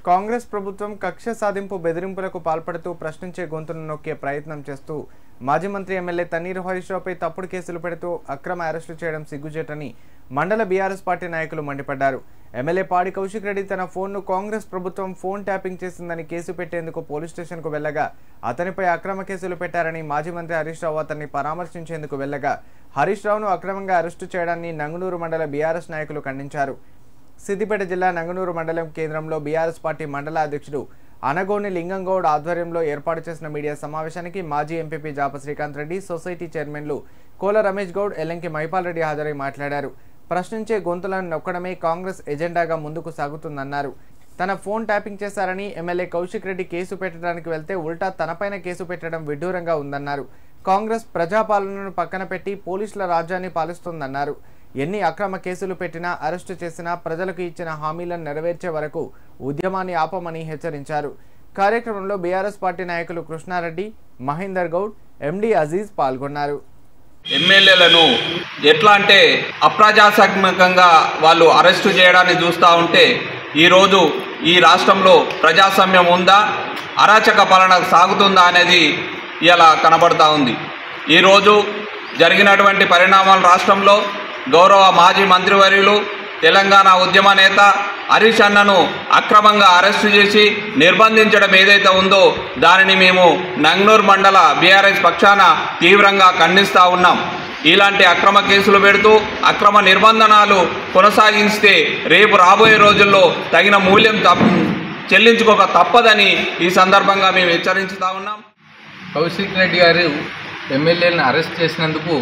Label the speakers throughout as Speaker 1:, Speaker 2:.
Speaker 1: కాంగ్రెస్ ప్రభుత్వం కక్ష సాధింపు బెదిరింపులకు పాల్పడుతూ ప్రశ్నించే గొంతును నొక్కే ప్రయత్నం చేస్తూ మాజీ మంత్రి ఎమ్మెల్యే తన్నీరు హరీష్ రావుపై తప్పుడు కేసులు పెడుతూ అక్రమ అరెస్టులు చేయడం సిగ్గుచేటని మండల బీఆర్ఎస్ పార్టీ నాయకులు మండిపడ్డారు. ఎమ్మెల్యే పాడి కౌశిక్ రెడ్డి తన ఫోన్ను కాంగ్రెస్ ప్రభుత్వం ఫోన్ ట్యాపింగ్ చేసిందని కేసు పెట్టేందుకు పోలీస్ స్టేషన్కు వెళ్లగా అతనిపై అక్రమ కేసులు పెట్టారని మాజీ మంత్రి హరీష్ రావు అతన్ని పరామర్శించేందుకు వెళ్లగా హరీష్ రావును అక్రమంగా అరెస్టు చేయడాన్ని నంగునూరు మండల బీఆర్ఎస్ నాయకులు ఖండించారు. సిద్దిపేట జిల్లా నంగునూరు మండలం కేంద్రంలో బీఆర్ఎస్ పార్టీ మండల అధ్యక్షుడు అనగోని లింగంగౌడ్ ఆధ్వర్యంలో ఏర్పాటు చేసిన మీడియా సమావేశానికి మాజీ ఎంపీపీ జాప శ్రీకాంత్ రెడ్డి, సొసైటీ చైర్మన్లు కోల రమేష్ గౌడ్, ఎల్లంకి మహిపాల్ రెడ్డి హాజరై మాట్లాడారు. ప్రశ్నించే గొంతులను నొక్కడమే కాంగ్రెస్ ఎజెండాగా ముందుకు సాగుతుందన్నారు. తన ఫోన్ ట్యాపింగ్ చేశారని ఎమ్మెల్యే కౌశిక్ రెడ్డి కేసు పెట్టడానికి వెళ్తే ఉల్టా తనపైన కేసు పెట్టడం విడ్డూరంగా ఉందన్నారు. కాంగ్రెస్ ప్రజాపాలనను పక్కన పెట్టి పోలీసుల రాజ్యాన్ని పాలిస్తుందన్నారు. ఎన్ని అక్రమ కేసులు పెట్టినా, అరెస్టు చేసినా ప్రజలకు ఇచ్చిన హామీలను నెరవేర్చే వరకు ఉద్యమాన్ని ఆపమని హెచ్చరించారు. కార్యక్రమంలో బీఆర్ఎస్ పార్టీ నాయకులు కృష్ణారెడ్డి, మహేందర్ గౌడ్, ఎండి అజీజ్ పాల్గొన్నారు.
Speaker 2: ఎమ్మెల్యేలను ఎట్లా అంటే అప్రజాస్వామికంగా వాళ్ళు అరెస్టు చేయడాన్ని చూస్తూ ఉంటే ఈరోజు ఈ రాష్ట్రంలో ప్రజాస్వామ్యం ఉందా, అరాచక పాలన సాగుతుందా అనేది ఇలా కనబడతా ఉంది. ఈరోజు జరిగినటువంటి పరిణామాలు రాష్ట్రంలో గౌరవ మాజీ మంత్రివర్యులు తెలంగాణ ఉద్యమ నేత హరీష్ అన్నను అక్రమంగా అరెస్టు చేసి నిర్బంధించడం ఏదైతే ఉందో దానిని మేము నంగునూరు మండల బీఆర్ఎస్ పక్షాన తీవ్రంగా ఖండిస్తూ ఉన్నాం. ఇలాంటి అక్రమ కేసులు పెడుతూ అక్రమ నిర్బంధనాలు కొనసాగిస్తే రేపు రాబోయే రోజుల్లో తగిన మూల్యం చెల్లించుకోక తప్పదని ఈ సందర్భంగా మేము హెచ్చరించుతా ఉన్నాం.
Speaker 3: కౌశిక్ రెడ్డి గారు ఎమ్మెల్యేలను అరెస్ట్ చేసినందుకు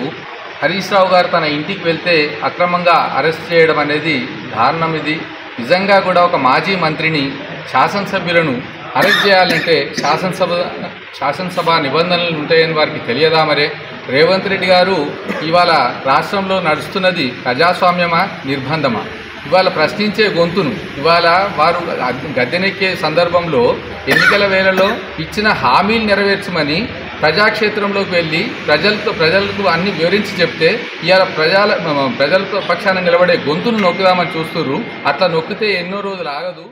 Speaker 3: హరీష్ రావు గారు తన ఇంటికి వెళ్తే అక్రమంగా అరెస్ట్ చేయడం అనేది దారుణం. ఇది నిజంగా కూడా ఒక మాజీ మంత్రిని, శాసనసభ్యులను అరెస్ట్ చేయాలంటే శాసనసభ నిబంధనలు ఉంటాయని వారికి తెలియదా? మరే రేవంత్ రెడ్డి గారు ఇవాళ రాష్ట్రంలో నడుస్తున్నది ప్రజాస్వామ్యమా, నిర్బంధమా? ఇవాళ ప్రశ్నించే గొంతును ఇవాళ వారు గద్దెనెక్కే సందర్భంలో ఎన్నికల వేళలో ఇచ్చిన హామీలు నెరవేర్చమని ప్రజాక్షేత్రంలోకి వెళ్ళి ప్రజలకు అన్ని వివరించి చెప్తే ఇవాళ ప్రజలతో పక్షాన నిలబడే గొంతును నొక్కుదామని చూస్తున్నారు. అట్లా నొక్కితే ఎన్నో రోజులు ఆగదు.